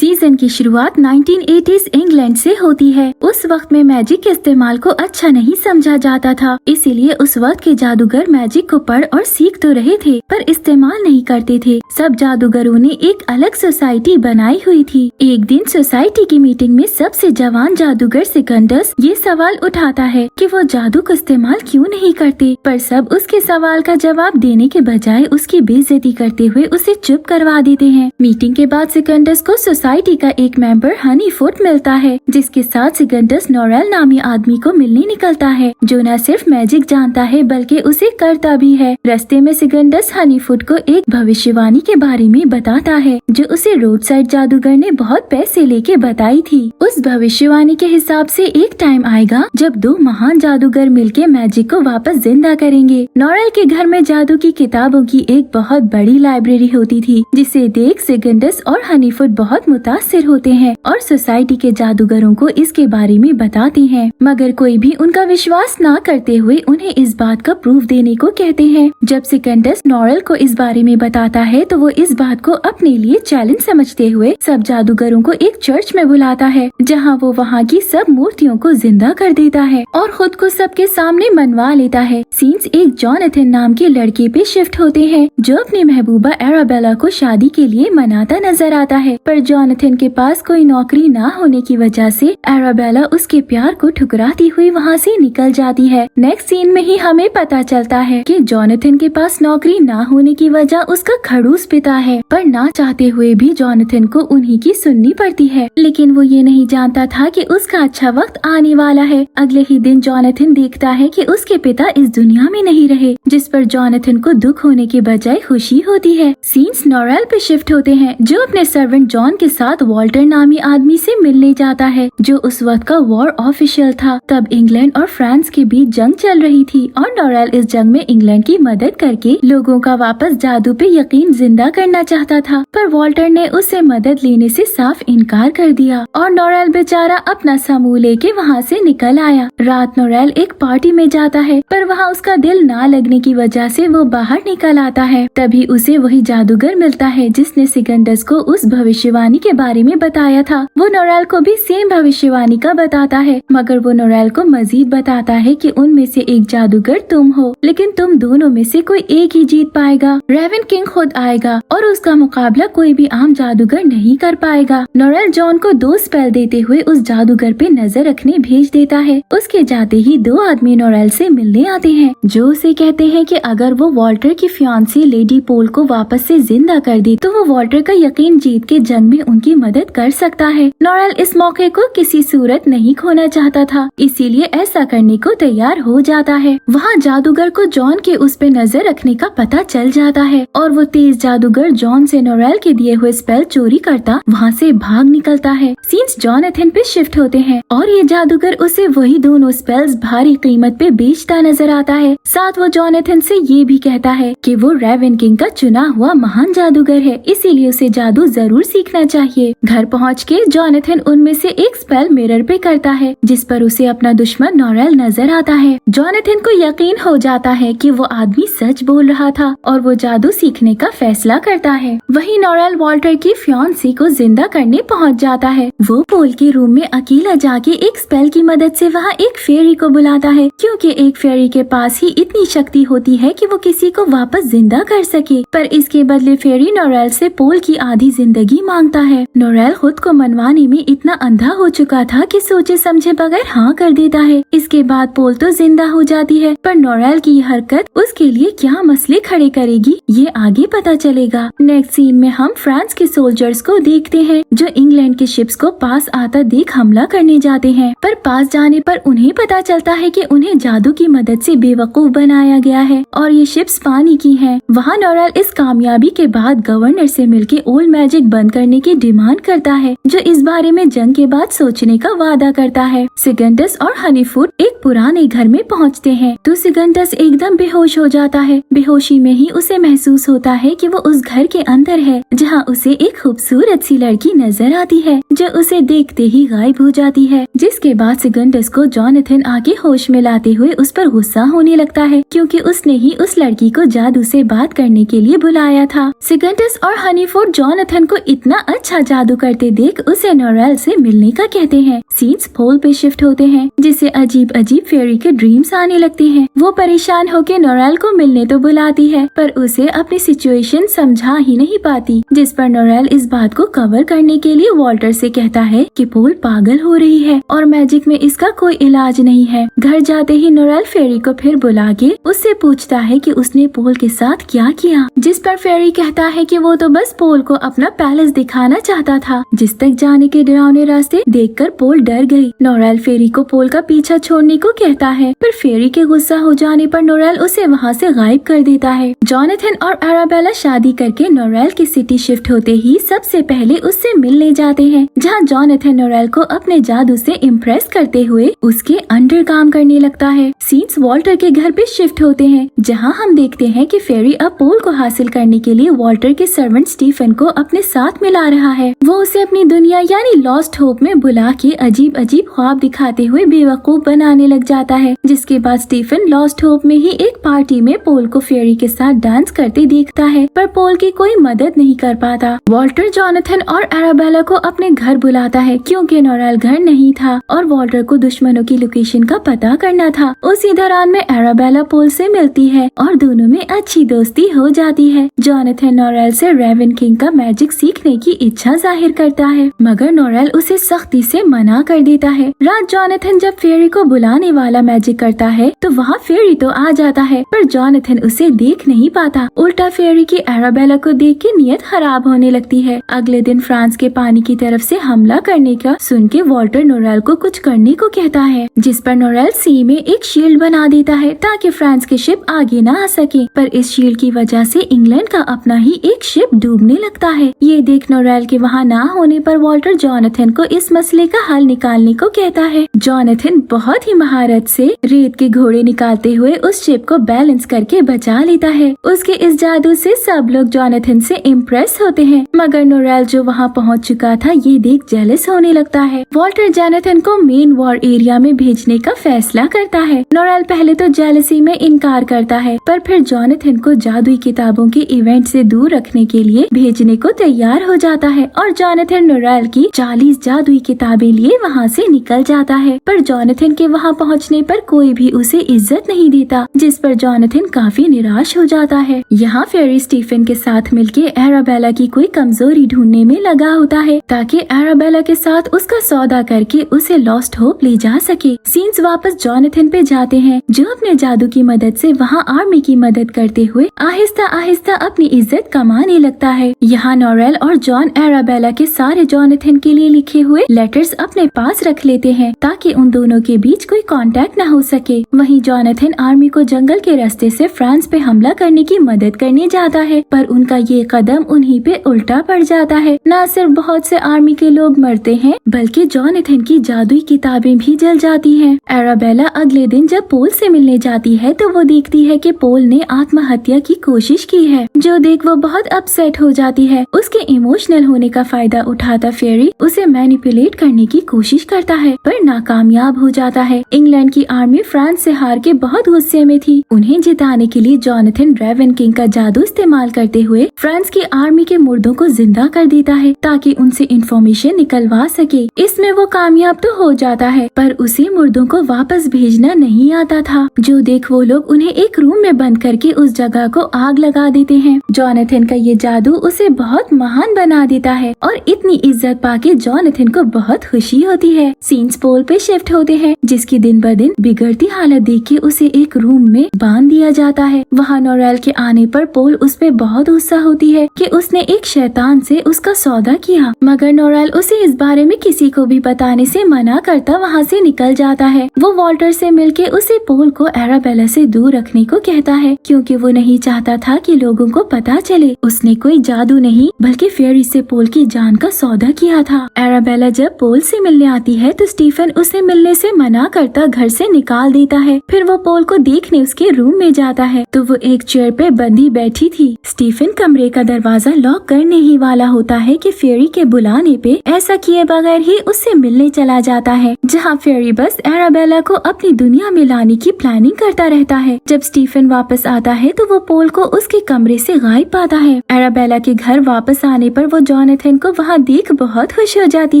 Season की शुरुआत 1980s England से होती है। उस वक्त में मैजिक के इस्तेमाल को अच्छा नहीं समझा जाता था, इसीलिए उस वक्त के जादूगर मैजिक को पढ़ और सीख तो रहे थे पर इस्तेमाल नहीं करते थे। सब जादूगरों ने एक अलग सोसाइटी बनाई हुई थी। एक दिन सोसाइटी की मीटिंग में सबसे जवान जादूगर सिकंदर्स ये सवाल उठाता है कि वो जादू को इस्तेमाल क्यों नहीं करते, पर सब उसके सवाल का जवाब देने के बजाय उसकी बेइज्जती करते हुए उसे चुप करवा देते हैं। मीटिंग के बाद सिकंदर्स को सोसाइटी का एक मेंबर हनीफुट मिलता है, जिसके साथ सिकंदर्स नोरेल नामी आदमी को मिलने निकलता है, जो न सिर्फ मैजिक जानता है बल्कि उसे करता भी है। रास्ते में सिकंदर्स हनीफुट को एक भविष्यवाणी के बारे में बताता है जो उसे रोड साइड जादूगर ने बहुत पैसे लेके बताई थी। उस भविष्यवाणी के हिसाब से एक टाइम आएगा जब दो महान जादूगर मिलके मैजिक को वापस जिंदा करेंगे। नोरेल के घर में जादू की किताबों की एक बहुत बड़ी लाइब्रेरी होती थी, जिसे देख सिकंदर्स और हनीफुट बहुत मुतासिर होते हैं और सोसाइटी के जादूगरों को इसके बारे में बताते हैं, मगर कोई भी उनका विश्वास ना करते हुए उन्हें इस बात का प्रूफ देने को कहते हैं। जब सिकंदर्स नोरेल को इस बारे में बताता है तो वो इस बात को अपने लिए चैलेंज समझते हुए सब जादूगरों को एक चर्च में बुलाता है, जहाँ वो वहाँ की सब मूर्तियों को जिंदा कर देता है और खुद को सबके सामने मनवा लेता है। सीन्स एक जॉनथन नाम के लड़के पे शिफ्ट होते हैं, जो अपनी महबूबा एराबेला को शादी के लिए मनाता नजर आता है, पर जॉनथन के पास कोई नौकरी ना होने की वजह से एराबेला उसके प्यार को ठुकराती हुई वहाँ से निकल जाती है। नेक्स्ट सीन में ही हमें पता चलता है कि जॉनथन के पास नौकरी ना होने की वजह उसका खड़ूस पिता है, पर ना चाहते हुए भी जॉनथन को उन्हीं की सुननी पड़ती है। लेकिन वो ये नहीं जानता था कि उसका अच्छा वक्त आने वाला है। अगले ही दिन जॉनथन देखता है कि उसके पिता इस दुनिया में नहीं रहे, जिस पर जॉनथन को दुख होने के बजाय खुशी होती है। सीन्स नोरेल पे शिफ्ट होते हैं, जो अपने सर्वेंट जॉन के साथ वॉल्टर नामी आदमी से मिलने जाता है, जो उस वक्त का वॉर ऑफिशियल था। तब इंग्लैंड और फ्रांस के बीच जंग चल रही थी और नोरेल इस जंग में इंग्लैंड की मदद करके लोगों का वापस जादू पे यकीन जिंदा करना चाहता था, पर वॉल्टर ने उससे मदद लेने से साफ इनकार कर दिया और नोरेल बेचारा अपना समूह लेके वहाँ से निकल आया। रात नोरेल एक पार्टी में जाता है, पर वहाँ उसका दिल ना लगने की वजह से वो बाहर निकल आता है। तभी उसे वही जादूगर मिलता है जिसने सिकंदर्स को उस भविष्यवाणी के बारे में बताया था। वो नोरेल को भी सेम भविष्यवाणी का बताता है, मगर वो नोरेल को मजीद बताता है कि उनमें से एक जादूगर तुम हो, लेकिन तुम दोनों में से कोई एक ही जीत पाएगा। रेवन किंग खुद आएगा और उसका मुकाबला कोई भी आम जादूगर नहीं कर पाएगा। नोरेल जॉन को 2 स्पेल देते हुए उस जादूगर पे नजर रखने भेज देता है। उसके जाते ही 2 आदमी नोरेल से मिलने आते हैं, जो उसे कहते हैं कि अगर वो वॉल्टर की फियांसी लेडी पोल को वापस से जिंदा कर दे तो वो वॉल्टर का यकीन जीत के जंग में उनकी मदद कर सकता है। नोरेल इस मौके को किसी सूरत नहीं खोना चाहता था, इसीलिए ऐसा करने को तैयार हो जाता है। वहाँ जादूगर को जॉन के उस पे नजर रखने का पता चल जाता है और वो तेज जादूगर जॉन से नोरेल के दिए हुए स्पेल चोरी करता वहाँ से भाग निकलता है। सीन्स जॉनथन पे शिफ्ट होते हैं और ये जादूगर उसे वही दोनों स्पेल्स भारी कीमत पे बेचता नजर आता है। साथ वो जॉनथन से ये भी कहता है कि वो रेवन किंग का चुना हुआ महान जादूगर है, इसीलिए उसे जादू जरूर सीखना चाहिए। घर पहुँच के जॉनथन उनमें से एक स्पेल मिरर पे करता है, जिस पर उसे अपना दुश्मन नोरेल नजर आता है। जॉनथन को यकीन हो जाता है कि वो आदमी सच बोल रहा था और वो जादू सीखने का फैसला करता है। वहीं नोरेल वॉल्टर की फियांसी को जिंदा करने पहुंच जाता है। वो पोल के रूम में अकेला जाके एक स्पेल की मदद से वहाँ एक फेरी को बुलाता है, क्योंकि एक फेरी के पास ही इतनी शक्ति होती है कि वो किसी को वापस जिंदा कर सके। पर इसके बदले फेरी नोरेल से पोल की आधी जिंदगी मांगता है। नोरेल खुद को मनवाने में इतना अंधा हो चुका था कि सोचे समझे बगैर हाँ कर देता है। इसके बाद पोल तो जिंदा हो जाती है, पर नोरेल की हरकत उसके लिए क्या मसले खड़े करेगी ये आगे पता चलेगा। नेक्स्ट सीन में हम फ्रांस के सोल्जर्स को देखते हैं, जो इंग्लैंड के शिप्स को पास आता देख हमला करने जाते हैं, पर पास जाने पर उन्हें पता चलता है कि उन्हें जादू की मदद से बेवकूफ बनाया गया है और ये शिप्स पानी की हैं। वहाँ नोरेल इस कामयाबी के बाद गवर्नर से मिलके ओल्ड मैजिक बंद करने की डिमांड करता है, जो इस बारे में जंग के बाद सोचने का वादा करता है। सिकंदर्स और हनीफुट एक पुराने घर में पहुँचते हैं तो सिकंदर्स एकदम बेहोश हो जाता है। बेहोशी में ही उसे महसूस होता है कि वो उस घर के अंदर है, जहाँ उसे एक खूबसूरत सी लड़की नजर आती है, जो उसे देखते ही गायब हो जाती है। जिसके बाद सिकंदर्स को जॉनथन आके होश में लाते हुए उस पर गुस्सा होने लगता है, क्योंकि उसने ही उस लड़की को जादू से बात करने के लिए बुलाया था। सिकंदर्स और हनीफुट जॉनथन को इतना अच्छा अच्छा जादू करते देख उसे नोरेल से मिलने का कहते हैं। सीन्स पोल पे शिफ्ट होते हैं, जिसे अजीब अजीब फेरी के ड्रीम्स आने लगते हैं। वो परेशान होकर नोरेल को मिलने तो बुलाती है, पर उसे अपनी सिचुएशन समझा ही नहीं पाती, जिस पर नोरेल इस बात को कवर करने के लिए वॉल्टर से कहता है कि पोल पागल हो रही है और मैजिक में इसका कोई इलाज नहीं है। घर जाते ही नोरेल फेरी को फिर बुला के उससे पूछता है कि उसने पोल के साथ क्या किया, जिस पर फेरी कहता है कि वो तो बस पोल को अपना पैलेस दिखाना चाहता था। जिस तक जाने के डरावने रास्ते देखकर पोल डर गई। नोरेल फेरी को पोल का पीछा छोड़ने को कहता है, पर फेरी के गुस्सा हो जाने पर नोरेल उसे वहाँ से गायब कर देता है। जोनाथन और अराबेला शादी करके नोरेल की सिटी शिफ्ट होते ही सबसे पहले उससे मिलने जाते हैं, जहाँ जोनाथन नोरेल को अपने जादू से इम्प्रेस करते हुए उसके अंडर काम करने लगता है। सीन्स वॉल्टर के घर पे शिफ्ट होते हैं, जहाँ हम देखते हैं कि फेरी अब पोल को हासिल करने के लिए वॉल्टर के सर्वेंट स्टीफन को अपने साथ मिला रहा है। वो उसे अपनी दुनिया यानी लॉस्ट होप में बुला के अजीब अजीब ख्वाब दिखाते हुए बेवकूफ बनाने लग जाता है, जिसके बाद स्टीफन लॉस्ट होप में ही एक पार्टी में पोल को फेरी के साथ डांस करते देखता है, पर पोल की कोई मदद नहीं कर पाता। वॉल्टर जोनाथन और अराबेला को अपने घर बुलाता है, क्योंकि नोरेल घर नहीं था और वॉल्टर को दुश्मनों की लोकेशन का पता करना था। उसी दौरान में अराबेला पोल से मिलती है और दोनों में अच्छी दोस्ती हो जाती है। जोनाथन नोरेल से रेवन किंग का मैजिक सीखने की इच्छा जाहिर करता है, मगर नोरेल उसे सख्ती से मना कर देता है। रात जोनाथन जब फेरी को बुलाने वाला मैजिक करता है तो वहाँ फेरी तो आ जाता है, पर जोनाथन उसे देख नहीं पाता। उल्टा फेरी की अराबेला को देख के नियत खराब होने लगती है। अगले दिन फ्रांस के पानी की तरफ से हमला करने का सुन के वॉल्टर नोरेल को कुछ करने को कहता है, जिस पर नोरेल सी में एक शील्ड बना देता है ताकि फ्रांस के शिप आगे न आ सके। पर इस शील्ड की वजह से इंग्लैंड का अपना ही एक शिप डूबने लगता है। ये देख नोरेल के वहाँ ना होने पर वॉल्टर जोनाथन को इस मसले का हल निकालने को कहता है। जोनाथन बहुत ही महारत से रेत के घोड़े निकालते हुए उस शिप को बैलेंस करके बचा लेता है। उसके इस जादू से सब लोग जोनाथन से इम्प्रेस होते हैं, मगर नोरेल जो वहाँ पहुँच चुका था ये देख जेलस होने लगता है। वॉल्टर जोनाथन को मेन वॉर एरिया में भेजने का फैसला करता है। नोरेल पहले तो जेलसी में इनकार करता है, पर फिर जोनाथन को जादुई किताबों के इवेंट से दूर रखने के लिए भेजने को तैयार हो जाता है और जोनाथन नोरेल की 40 जादुई किताबें लिए वहाँ से निकल जाता है। पर जोनाथन के वहाँ पहुँचने पर कोई भी उसे इज्जत नहीं देता, जिस पर जोनाथन काफी निराश हो जाता है। यहाँ फेरी स्टीफन के साथ मिलके अराबेला की कोई कमजोरी ढूंढने में लगा होता है, ताकि अराबेला के साथ उसका सौदा करके उसे लॉस्ट होप ले जा सके। सीन्स वापस जोनाथन पे जाते हैं, जो अपने जादू की मदद से वहाँ आर्मी की मदद करते हुए आहिस्ता आहिस्ता अपनी इज्जत कमाने लगता है। यहाँ नोरेल और जॉन अराबेला के सारे जोनाथन के लिए लिखे हुए लेटर्स अपने पास रख लेते हैं, ताकि उन दोनों के बीच कोई कांटेक्ट न हो सके। वहीं जोनाथन आर्मी को जंगल के रास्ते से फ्रांस पे हमला करने की मदद करने जाता है, पर उनका ये कदम उन्हीं पे उल्टा पड़ जाता है। न सिर्फ बहुत से आर्मी के लोग मरते हैं, बल्कि जोनाथन की जादुई किताबें भी जल जाती हैं। अराबेला अगले दिन जब पोल से मिलने जाती है तो वो देखती है कि पोल ने आत्महत्या की कोशिश की है, जो देख वो बहुत अपसेट हो जाती है। उसके इमोशनल होने का फायदा उठाता फेरी उसे मैनिपुलेट करने की कोशिश करता है, पर नाकामयाब हो जाता है। इंग्लैंड की आर्मी फ्रांस से हार के बहुत गुस्से में थी। उन्हें जिताने के लिए जोनाथन रेवन किंग का जादू इस्तेमाल करते हुए फ्रांस की आर्मी के मुर्दों को जिंदा कर देता है, ताकि उनसे इंफॉर्मेशन निकलवा सके। इसमें वो कामयाब तो हो जाता है, पर उसे मुर्दों को वापस भेजना नहीं आता था, जो देख वो लोग उन्हें एक रूम में बंद करके उस जगह को आग लगा देते हैं। जोनाथन का ये जादू उसे बहुत महान बना देता है और इतनी इज्जत पाके जोनाथन को बहुत खुशी होती है। सीन्स पोल पे शिफ्ट होते हैं, जिसकी दिन ब दिन बिगड़ती हालत देख के उसे एक रूम में बांध दिया जाता है। वहाँ नोरेल के आने पर पोल उस पे बहुत गुस्सा होती है कि उसने एक शैतान से उसका सौदा किया, मगर नोरेल उसे इस बारे में किसी को भी बताने से मना करता वहाँ से निकल जाता है। वो वॉल्टर से मिलके उसे पोल को अराबेला से दूर रखने को कहता है, क्योंकि वो नहीं चाहता था कि लोगों को पता चले उसने कोई जादू नहीं बल्कि फेरी से पोल की जान का सौदा किया था। अराबेला जब पोल से मिलने आती है तो स्टीफन उसे मिलने से मना करता घर से निकाल देता है। फिर वो पोल को देखने उसके रूम में जाता है तो वो एक चेयर पे बंधी बैठी थी। स्टीफन कमरे का दरवाजा लॉक करने ही वाला होता है कि फेरी के बुलाने पे ऐसा किए बगैर ही उससे मिलने चला जाता है, जहाँ फेरी बस अराबेला को अपनी दुनिया में लाने की प्लानिंग करता रहता है। जब स्टीफन वापस आता है तो वो पोल को उसके कमरे से गायब पाता है। अराबेला के घर वापस आने पर वो जॉनथन को वहाँ देख बहुत खुश हो जाती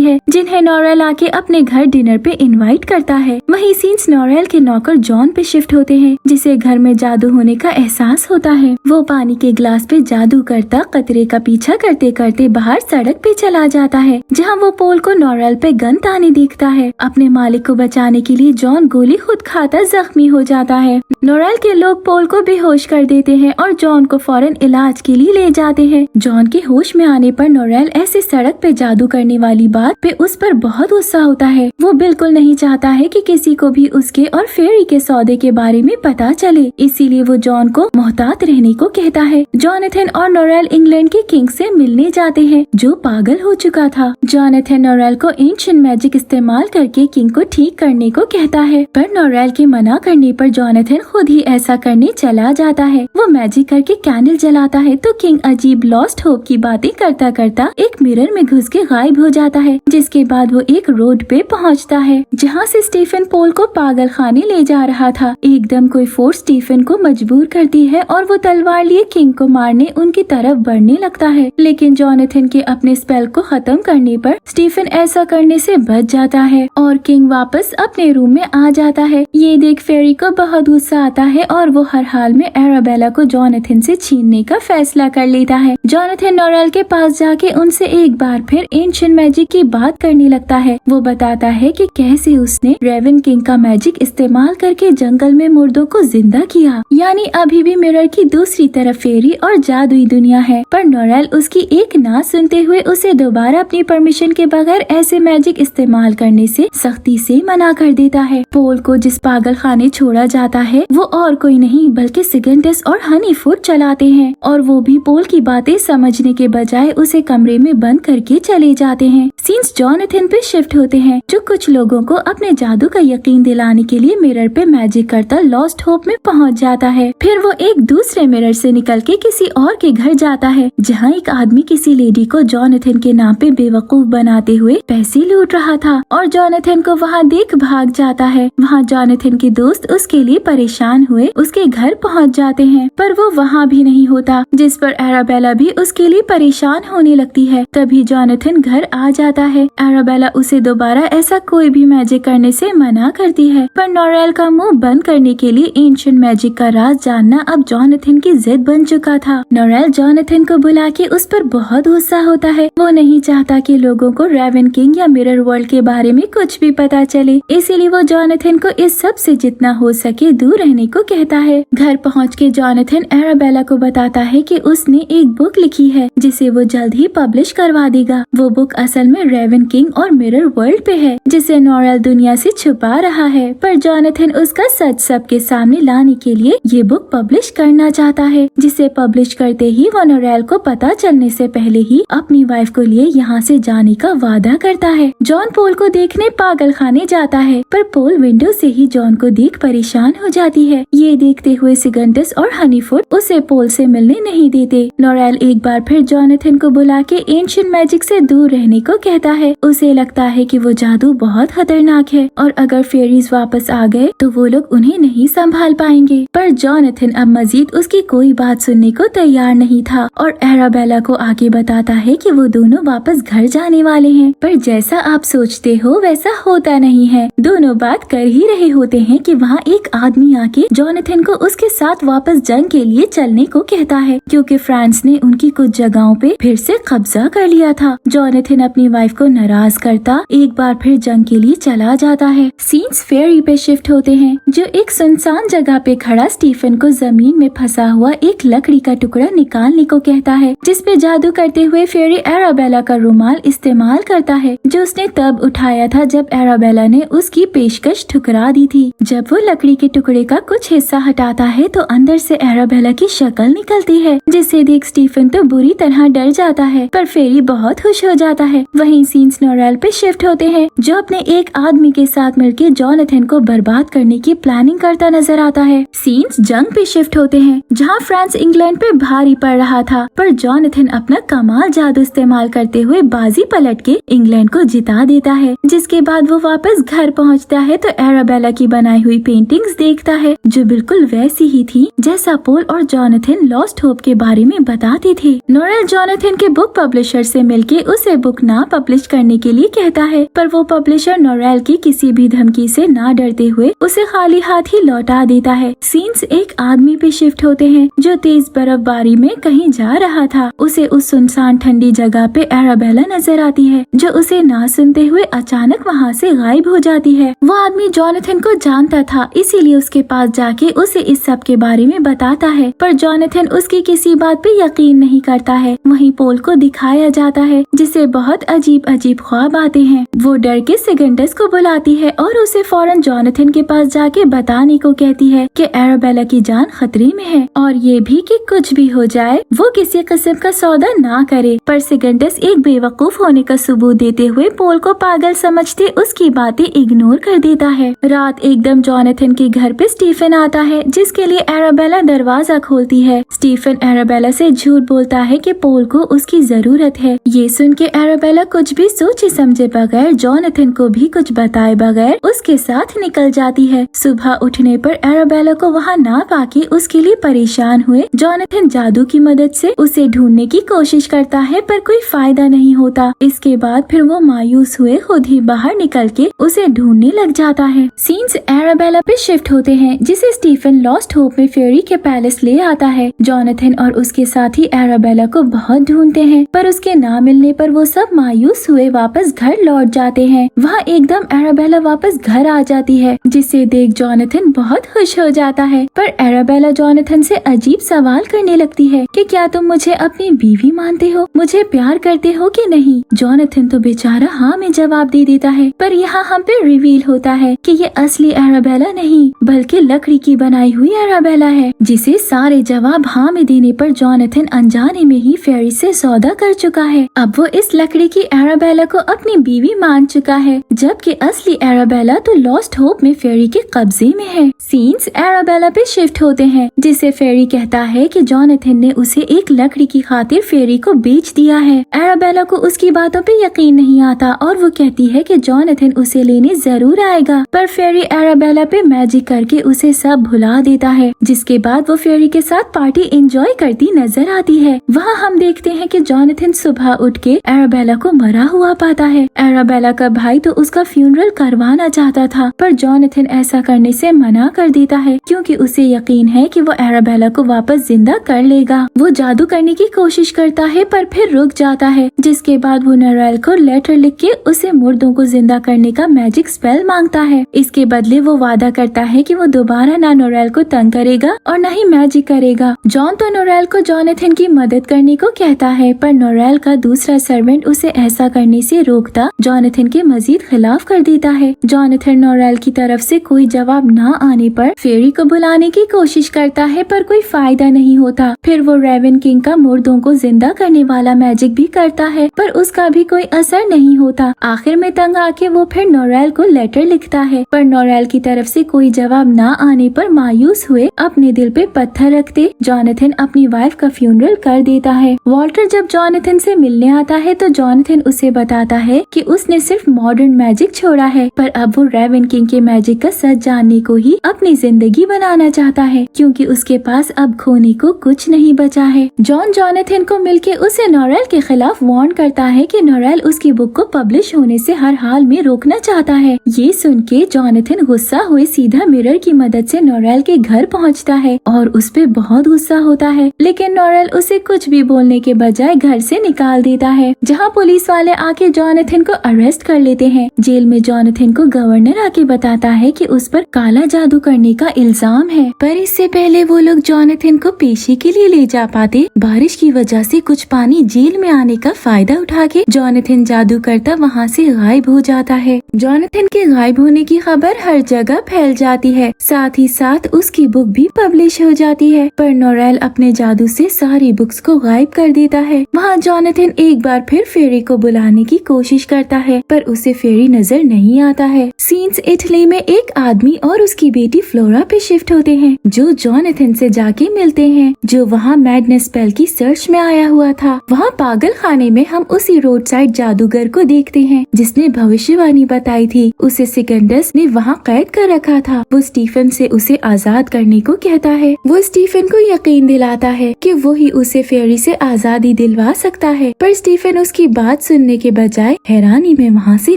है, जिन्हें नोरेल आके अपने घर डिनर पे इनवाइट करता है। वहीं सीन्स नोरेल के नौकर जॉन पे शिफ्ट होते हैं, जिसे घर में जादू होने का एहसास होता है। वो पानी के ग्लास पे जादू करता कतरे का पीछा करते करते बाहर सड़क पे चला जाता है, जहाँ वो पोल को नोरेल पे गन ताने देखता है। अपने मालिक को बचाने के लिए जॉन गोली खुद खाता जख्मी हो जाता है। नोरेल के लोग पोल को बेहोश कर देते हैं और जॉन को फौरन इलाज के लिए ले जाते हैं। जॉन के होश में आने पर नोरेल ऐसे सड़क पे जादू करने वाली बात पे उस पर बहुत गुस्सा होता है। वो बिल्कुल नहीं चाहता है कि किसी को भी उसके और फेरी के सौदे के बारे में पता चले, इसीलिए वो जॉन को मोहतात रहने को कहता है। जॉनथन और नोरेल इंग्लैंड के किंग से मिलने जाते हैं, जो पागल हो चुका था। जॉनथन नोरेल को एंशिएंट मैजिक इस्तेमाल करके किंग को ठीक करने को कहता है, पर नोरेल के मना करने पर जॉनथन खुद ही ऐसा करने चला जाता है। वो मैजिक करके कैंडल जलाता है तो किंग अजीब लॉस्ट होप की बातें करता करता एक मिरर में घुस के गायब हो जाता है, जिसके बाद वो एक रोड पे पहुंचता है, जहां से स्टीफन पोल को पागल खाने ले जा रहा था। एकदम कोई फोर्स स्टीफन को मजबूर करती है और वो तलवार लिए किंग को मारने उनकी तरफ बढ़ने लगता है, लेकिन जॉनथन के अपने स्पेल को खत्म करने पर स्टीफन ऐसा करने से बच जाता है और किंग वापस अपने रूम में आ जाता है। ये देख फेरी को बहुत गुस्सा आता है और वो हर हाल में एराबेला को जॉनथन से छीनने का फैसला कर लेता है। जॉनथन नोरेल के पास जाके उनसे एक बार फिर एंशिएंट मैजिक की बात करने लगता है। वो बताता है कि कैसे उसने रेवन किंग का मैजिक इस्तेमाल करके जंगल में मुर्दों को जिंदा किया, यानी अभी भी मिरर की दूसरी तरफ फेरी और जादुई दुनिया है। पर नोरेल उसकी एक ना सुनते हुए उसे दोबारा अपनी परमिशन के बगैर ऐसे मैजिक इस्तेमाल करने से सख्ती से मना कर देता है। पोल को जिस पागल खाने छोड़ा जाता है वो और कोई नहीं बल्कि सिगंटिस और हनीफुट चलाते हैं, और वो भी पोल की बातें समझने के बजाय उसे कमरे में बंद करके चले जाते हैं। सीन्स जॉनथन पे शिफ्ट होते हैं, जो कुछ लोगों को अपने जादू का यकीन दिलाने के लिए मिरर पे मैजिक करता लॉस्ट होप में पहुंच जाता है। फिर वो एक दूसरे मिरर से निकल के किसी और के घर जाता है, जहाँ एक आदमी किसी लेडी को जॉनथन के नाम पे बेवकूफ बनाते हुए पैसे लूट रहा था, और जॉनथन को वहाँ देख भाग जाता है। वहाँ जॉनथन के दोस्त उसके लिए परेशान हुए उसके घर पहुँच जाते हैं, पर वो वहाँ भी नहीं होता, जिस पर एराबेला भी उसके लिए परेशान होने लगती है। तभी जॉनथन घर आ जाता है। एराबेला उसे दोबारा ऐसा कोई भी मैजिक करने से मना करती है, पर नोरेल का मुंह बंद करने के लिए एंशिएंट मैजिक का राज जानना अब जॉनथन की जिद बन चुका था। नोरेल जॉनथन को बुला के उस पर बहुत गुस्सा होता है। वो नहीं चाहता कि लोगों को रेवन किंग या मिरर वर्ल्ड के बारे में कुछ भी पता चले, इसीलिए वो जॉनथन को इस सब से जितना हो सके दूर रहने को कहता है। घर पहुँच के जॉनथन एराबेला को बताता है कि उसने एक बुक लिखी है जिसे वो जल्द ही पब्लिश करवा देगा। वो बुक असल में रेवन किंग और मिरर वर्ल्ड पे है, जिसे नोरेल दुनिया से छुपा रहा है, पर जॉनथन उसका सच सबके सामने लाने के लिए ये बुक पब्लिश करना चाहता है, जिसे पब्लिश करते ही वो नोरेल को पता चलने से पहले ही अपनी वाइफ को लिए यहाँ से जाने का वादा करता है। जॉन पोल को देखने पागल खाने जाता है, पर पोल विंडो से ही जॉन को देख परेशान हो जाती है। ये देखते हुए सिगंटिस और हनीफुट उसे पोल से मिलने नहीं देते। नोरेल एक बार फिर जॉनथन को बुला के एंशिएंट मैजिक से दूर रहने को कहता है। उसे लगता है कि वो जादू बहुत खतरनाक है और अगर फेरीज वापस आ गए तो वो लोग उन्हें नहीं संभाल पाएंगे, पर जॉनथन अब मजीद उसकी कोई बात सुनने को तैयार नहीं था और एराबेला को आगे बताता है कि वो दोनों वापस घर जाने वाले हैं। पर जैसा आप सोचते हो वैसा होता नहीं है। दोनों बात कर ही रहे होते हैं कि वहाँ एक आदमी आके जॉनथन को उसके साथ वापस जंग के लिए चलने को कहता है, क्योंकि फ्रांस ने उनकी कुछ जगहों पे फिर से कब्जा कर लिया था। जॉनथन अपनी वाइफ को नाराज करता एक बार फिर जंग के लिए चला जाता है। सीन्स फेरी पे शिफ्ट होते हैं, जो एक सुनसान जगह पे खड़ा स्टीफन को जमीन में फंसा हुआ एक लकड़ी का टुकड़ा निकालने को कहता है, जिसपे जादू करते हुए फेरी एराबेला का रुमाल इस्तेमाल करता है, जो उसने तब उठाया था जब एराबेला ने उसकी पेशकश ठुकरा दी थी। जब वो लकड़ी के टुकड़े का कुछ हिस्सा हटाता है तो अंदर से एराबेला की शक्ल निकलती है, जिसे देख स्टीफन तो बुरी तरह डर जाता है, पर फेरी बहुत खुश हो जाता है। वहीं सीन्स नोरेल पे शिफ्ट होते हैं, जो अपने एक आदमी के साथ मिलकर जॉनथन को बर्बाद करने की प्लानिंग करता नजर आता है। सीन्स जंग पे शिफ्ट होते हैं, जहां फ्रांस इंग्लैंड पे भारी पड़ रहा था, पर जॉनथन अपना कमाल जादू इस्तेमाल करते हुए बाजी पलट के इंग्लैंड को जिता देता है। जिसके बाद वो वापस घर पहुंचता है तो एराबेला की बनाई हुई पेंटिंग्स देखता है, जो बिल्कुल वैसी ही थी जैसा पोल और जॉनथन लॉस्ट होप के बारे में बताते थे। नोरेल जॉनथन के बुक पब्लिशर से मिलके उसे बुक ना पब्लिश करने के लिए कहता है, पर वो पब्लिशर नोरेल की किसी भी धमकी से ना डरते हुए उसे खाली हाथ ही लौटा देता है। सीन्स एक आदमी पे शिफ्ट होते हैं जो तेज बर्फबारी में कहीं जा रहा था। उसे उस सुनसान ठंडी जगह पे एराबेला नजर आती है जो उसे ना सुनते हुए अचानक वहाँ से गायब हो जाती है। वो आदमी जोनाथन को जानता था, इसीलिए उसके पास जाके उसे इस सब के बारे में बताता है, पर जोनाथन उसकी किसी बात पे यकीन नहीं करता है। वहीं पोल को दिखाया जाता है जिसे बहुत अजीब अजीब ख्वाब आते हैं। वो डर के सिगंडस को बुलाती है और उसे फौरन जोनाथन के पास जाके बताने को कहती है कि एराबेला की जान खतरे में है और ये भी कि कुछ भी हो जाए वो किसी किस्म का सौदा ना करे। पर सिगंडस एक बेवकूफ होने का सबूत देते हुए पोल को पागल समझते उसकी बातें इग्नोर कर देता है। रात एकदम जोनाथन के घर पे स्टीफन आता है जिसके लिए एराबेला दरवाजा खोलती है। स्टीफन एराबेला से झूठ बोलता है कि पोल को उसकी जरूरत है। ये सुन के एराबेला कुछ भी सोचे समझे बगैर जोनाथन को भी कुछ बताए बगैर उसके साथ निकल जाती है। सुबह उठने पर एराबेला को वहाँ ना पाके उसके लिए परेशान हुए जोनाथन जादू की मदद से उसे ढूंढने की कोशिश करता है, पर कोई फायदा नहीं होता। इसके बाद फिर वो मायूस हुए खुद ही बाहर निकल के उसे ढूंढने लग जाता है। सीन्स एराबेला पे शिफ्ट होते हैं जिसे स्टीफन लॉस्ट होप में फेरी के पैलेस ले आता है। जोनाथन और उसके साथी एराबेला को बहुत ढूंढते हैं, पर उसके ना मिलने पर वो सब मायूस हुए वापस घर लौट जाते हैं। वहाँ एकदम एराबेला वापस घर आ जाती है जिसे देख जोनाथन बहुत खुश हो जाता है, पर एराबेला जोनाथन से अजीब सवाल करने लगती है कि क्या तुम मुझे अपनी बीवी मानते हो, मुझे प्यार करते हो कि नहीं। जोनाथन तो बेचारा हाँ में जवाब दे देता है, पर यहाँ हम पे रिवील होता है कि ये असली एराबेला नहीं बल्कि लकड़ी की बनाई हुई एराबेला है, जिसे सारे जवाब हाँ में देने पर जोनाथन अनजाने में ही फेरी से सौदा कर चुका है। अब वो इस लकड़ी की एराबेला को अपनी बीवी मान चुका है, जबकि असली एराबेला तो लॉस्ट होप में फेरी के कब्जे में है। सीन्स एराबेला पे शिफ्ट होते हैं जिसे फेरी कहता है कि जोनाथन ने उसे एक लकड़ी की खातिर फेरी को बेच दिया है। एराबेला को उसकी बातों पे यकीन नहीं आता और वो कहती है कि जोनाथन उसे लेने जरूर आएगा, पर फेरी एराबेला पे मैजिक करके उसे सब भुला देता है। जिसके बाद वो फेरी के साथ पार्टी एंजॉय करती नजर आती है। वहाँ हम देखते हैं कि जोनाथन सुबह उठ के एराबेला को मरा हुआ पाता है। एराबेला का भाई तो उसका फ्यूनरल करवाना चाहता था, पर जोनाथन ऐसा करने से मना कर देता है क्योंकि उसे यकीन है कि वो एराबेला को वापस जिंदा कर लेगा। वो जादू करने की कोशिश करता है पर फिर रुक जाता है, जिसके बाद वो नोरेल को लेटर लिख के उसे मुर्दों को जिंदा करने का मैजिक स्पेल मांगता है। इसके बदले वो वादा करता है कि वो दोबारा ना नोरेल को तंग करेगा और न ही मैजिक करेगा। जॉन तो नोरेल को जोनाथन की मदद करने को कहता है, पर नोरेल का दूसरा सर्वेंट उसे ऐसा करने से रोकता जोनाथन के मजीद खिलाफ कर देता है। जोनाथन नोरेल की तरफ से कोई जवाब न आने पर फेरी को बुलाने की कोशिश करता है, पर कोई फायदा नहीं होता। फिर वो रेवन किंग का मुर्दों को जिंदा करने वाला मैजिक भी करता है, पर उसका भी कोई असर नहीं होता। आखिर में तंग आके वो फिर नोरेल को लेटर लिखता है, पर नोरेल की तरफ से कोई जवाब न आने पर मायूस हुए अपने दिल पे पत्थर रखते जोनाथन अपनी वाइफ का फ्यूनरल कर देता है। वॉल्टर जब जोनाथन से मिलने आता है तो जोनाथन उसे बताता है कि उसने सिर्फ मॉडर्न मैजिक छोड़ा है, पर अब वो रेवन किंग के मैजिक का सच जानने को ही अपनी जिंदगी बनाना चाहता है, क्योंकि उसके पास अब खोने को कुछ नहीं बचा है। जॉन जोनाथन को मिलके उसे नोरेल के खिलाफ वार्न करता है कि नोरेल उसकी बुक को पब्लिश होने से हर हाल में रोकना चाहता है। ये सुन के जोनाथन गुस्सा हुए सीधा मिरर की मदद से नोरेल के घर पहुंचता है और उस पे बहुत गुस्सा होता है, लेकिन नोरेल उसे कुछ भी बोलने के बजाय घर से निकाल देता है, जहाँ पुलिस वाले आके जोनाथन को अरेस्ट कर लेते हैं। जेल में जोनाथन को गवर्नर आके बताता है कि उस पर काला जादू करने का इल्जाम है, पर इससे पहले वो लोग जोनाथन को पेशी के लिए ले जा पाते। बारिश की वजह से कुछ पानी जेल में आने का फायदा उठा के जोनाथन जादू करता वहाँ से गायब हो जाता है। जोनाथन के गायब होने की खबर हर जगह फैल जाती है, साथ ही साथ उसकी बुक भी पब्लिश हो जाती है, पर नोरेल अपने जादू से सारी बुक्स को गायब कर देता है। वहाँ जोनाथन एक बार फिर फेरी को बुलाने की कोशिश करता है, पर उसे फेरी नजर नहीं आता है। सीन्स इटली में एक आदमी और उसकी बेटी फ्लोरा पे शिफ्ट होते हैं, जो जोनाथन से जाके मिलते हैं, जो वहाँ मैडनेस स्पेल की सर्च में आया हुआ था। वहाँ पागल खाने में हम उसी रोड साइड जादूगर को देखते हैं जिसने भविष्यवाणी बताई थी। उसे सिकंडस ने वहाँ कैद कर रखा था। वो स्टीफन से उसे आजाद करने को कहता है। वो स्टीफन को यकीन दिलाता है कि वो ही उसे फेरी से आजादी दिला दिलवा सकता है। पर स्टीफन उसकी बात सुनने के बजाय हैरानी में वहाँ से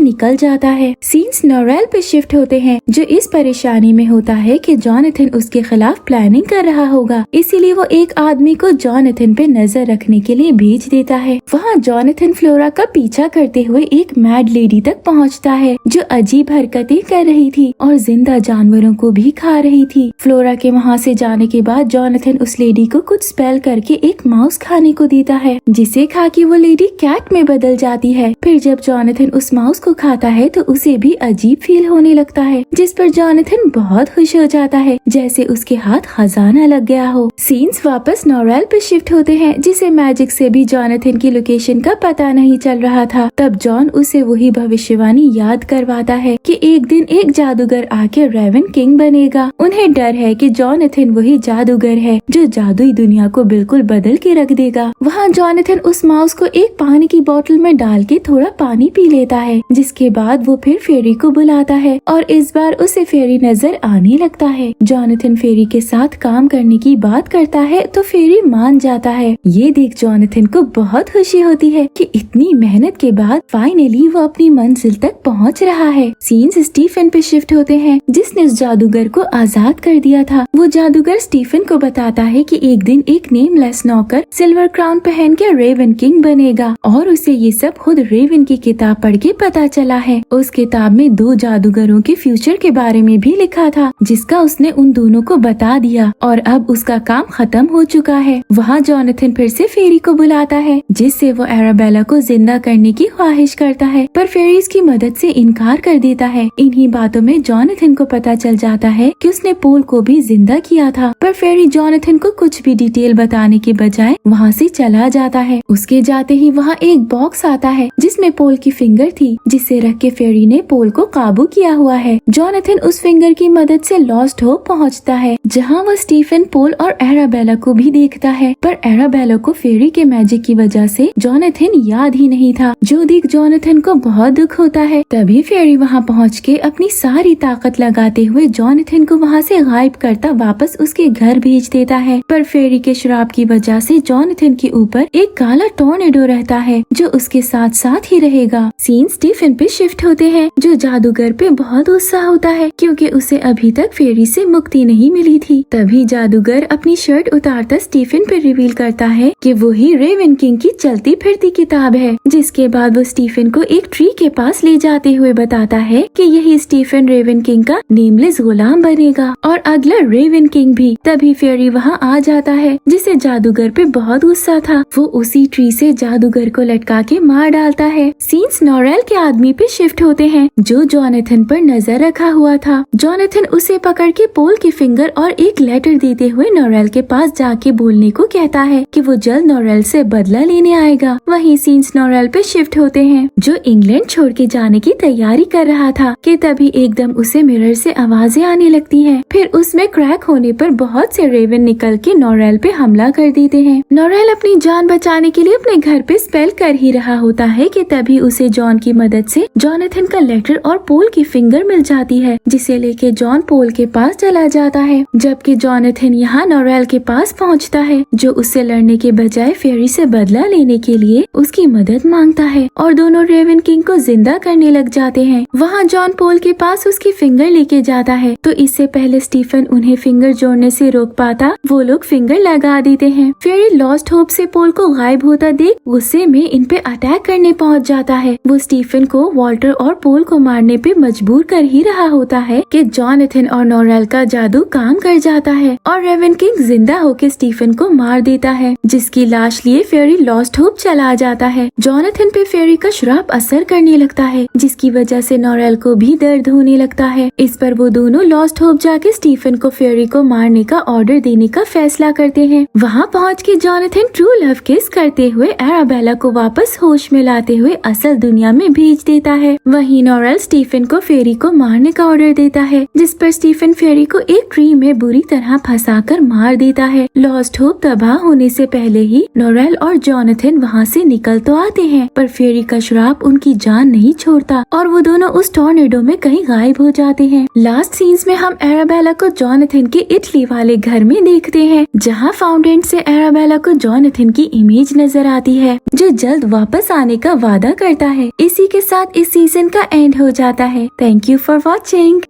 निकल जाता है। सीन्स नोरेल पे शिफ्ट होते हैं, जो इस परेशानी में होता है कि जॉनथन उसके खिलाफ प्लानिंग कर रहा होगा, इसीलिए वो एक आदमी को जॉनथन पे नजर रखने के लिए भेज देता है। वहाँ जॉनथन फ्लोरा का पीछा करते हुए एक मैड लेडी तक पहुँचता है, जो अजीब हरकतें कर रही थी और जिंदा जानवरों को भी खा रही थी। फ्लोरा के वहाँ से जाने के बाद जॉनथन उस लेडी को कुछ स्पेल करके एक माउस खाने को देता है, जिसे खा के वो लेडी कैट में बदल जाती है। फिर जब जॉनथन उस माउस को खाता है तो उसे भी अजीब फील होने लगता है, जिस पर जॉनथन बहुत खुश हो जाता है, जैसे उसके हाथ खजाना लग गया हो। सीन्स वापस नोरेल पे शिफ्ट होते हैं, जिसे मैजिक से भी जॉनथन की लोकेशन का पता नहीं चल रहा था। तब जॉन उसे वही भविष्यवाणी याद करवाता है कि एक दिन एक जादूगर आके रेवन किंग बनेगा। उन्हें डर है कि जॉनथन वही जादूगर है जो जादुई दुनिया को बिल्कुल बदल के रख देगा। वहाँ जॉनथन उस माउस को एक पानी की बोतल में डाल के थोड़ा पानी पी लेता है, जिसके बाद वो फिर फेरी को बुलाता है और इस बार उसे फेरी नजर आने लगता है। जॉनथन फेरी के साथ काम करने की बात करता है तो फेरी मान जाता है। ये देख जॉनथन को बहुत खुशी होती है कि इतनी मेहनत के बाद फाइनली वो अपनी मंजिल तक पहुँच रहा है। सीन्स स्टीफन पे शिफ्ट होते हैं, जिसने उस जादूगर को आजाद कर दिया था। वो जादूगर स्टीफन को बताता है कि एक दिन एक नेमलेस नौकर सिल्वर क्राउन पहन के रेवन किंग बनेगा और उसे ये सब खुद रेवन की किताब पढ़ के पता चला है। उस किताब में 2 जादूगरों के फ्यूचर के बारे में भी लिखा था, जिसका उसने उन दोनों को बता दिया और अब उसका काम खत्म हो चुका है। वहाँ जॉनथन फिर से फेरी को बुलाता है, जिससे वो एराबेला को जिंदा करने की ख्वाहिश करता है, पर फेरी इसकी मदद से इनकार कर देता है। इन्हीं बातों में जॉनथन को पता चल जाता है कि उसने पोल को भी जिंदा किया था, पर फेरी जॉनथन को कुछ भी डिटेल बताने के बजाय वहाँ से चला जाता है। उसके जाते ही वहाँ एक बॉक्स आता है, जिसमें पोल की फिंगर थी, जिसे रख के फेरी ने पोल को काबू किया हुआ है। जॉनथन उस फिंगर की मदद से लॉस्ट होप पहुँचता है, जहाँ वो स्टीफन, पोल और एराबेला को भी देखता है, पर एराबेला को फेरी के मैजिक की वजह से जॉनथन याद ही नहीं था, जो देख जॉनथन को बहुत दुख होता है। तभी फेरी वहाँ पहुँच के अपनी सारी ताकत लगाते हुए जॉनथन को वहाँ से गायब करता वापस उसके घर भेज देता है। पर फेरी के श्राप की वजह से जॉनथन के ऊपर एक काला टॉर्नेडो रहता है, जो उसके साथ साथ ही रहेगा। सीन स्टीफन पे शिफ्ट होते हैं, जो जादूगर पे बहुत गुस्सा होता है क्योंकि उसे अभी तक फेरी से मुक्ति नहीं मिली थी। तभी जादूगर अपनी शर्ट उतारता स्टीफन पे रिवील करता है कि वो ही रेवन किंग की चलती फिरती किताब है, जिसके बाद वो स्टीफन को एक ट्री के पास ले जाते हुए बताता है कि यही स्टीफन रेवन किंग का नेमलेस गुलाम बनेगा और अगला रेवन किंग भी। तभी फेरी वहाँ आ जाता है, जिसे जादूगर पे बहुत गुस्सा था। वो उसी ट्री से जादूगर को लटका के मार डालता है। सीन्स नोरेल के आदमी पे शिफ्ट होते हैं, जो जॉनथन पर नजर रखा हुआ था। जॉनथन उसे पकड़ के पोल की फिंगर और एक लेटर देते हुए नोरेल के पास जाके बोलने को कहता है कि वो जल्द नोरेल से बदला लेने आएगा। वहीं सीन्स नोरेल पे शिफ्ट होते हैं, जो इंग्लैंड छोड़ के जाने की तैयारी कर रहा था कि तभी एकदम उसे मिरर से आवाजें आने लगती हैं। फिर उसमें क्रैक होने पर बहुत से रेवन निकल के नोरेल पे हमला कर देते हैं। नोरेल अपनी जान बचाने के लिए अपने घर पे स्पेल कर ही रहा होता है कि तभी उसे जॉन की मदद से जॉनथन का लेटर और पोल की फिंगर मिल जाती है, जिसे लेके जॉन पोल के पास चला जाता है। जबकि जॉनथन यहाँ नोरेल के पास पहुँचता है, जो उससे लड़ने के बजाय फेरी से बदला लेने के लिए उसकी मदद मांगता है और दोनों रेवन किंग को जिंदा करने लग जाते हैं। वहाँ जॉन पोल के पास उसकी फिंगर लेके जाता है, तो इससे पहले स्टीफन उन्हें फिंगर जोड़ने से रोक पाता, वो लोग फिंगर लगा देते हैं। फेरी लॉस्ट होप से पोल को गायब होता देख गुस्से में इन पे अटैक करने पहुँच जाता है। वो स्टीफन को वॉल्टर और पोल को मारने पे मजबूर कर ही रहा होता है कि जॉनथन और नोरेल का जादू काम कर जाता है और रेवन किंग जिंदा होकर स्टीफन को मार देता है, जिसकी लाश लिए फेरी लॉस्ट होप चला जाता है। जॉनथन पे फेरी का श्राप असर करने लगता है, जिसकी वजह से नोरेल को भी दर्द होने लगता है। इस पर वो दोनों लॉस्ट होप जाके स्टीफन को फेरी को मारने का ऑर्डर देने का फैसला करते हैं। वहाँ पहुँच के जॉनथन ट्रू लव किस करते हुए एराबेला को वापस होश में लाते हुए असल दुनिया में भेज देता है। वहीं नोरेल स्टीफन को फेरी को मारने का ऑर्डर देता है, जिस पर स्टीफन फेरी को एक ट्री में बुरी तरह फंसाकर मार देता है। लॉस्ट होप तबाह होने से पहले ही नोरेल और जॉनथन वहाँ से निकल तो आते हैं, पर फेरी का श्राप उनकी जान नहीं छोड़ता और वो दोनों उस टॉर्नेडो में कहीं गायब हो जाते हैं। लास्ट सीन्स में हम एराबेला को जॉनथन जोनाथन के इटली वाले घर में देखते हैं, जहाँ फाउंटेन से एराबेला को जोनाथन की इमेज नजर आती है, जो जल्द वापस आने का वादा करता है। इसी के साथ इस सीजन का एंड हो जाता है। Thank you for watching.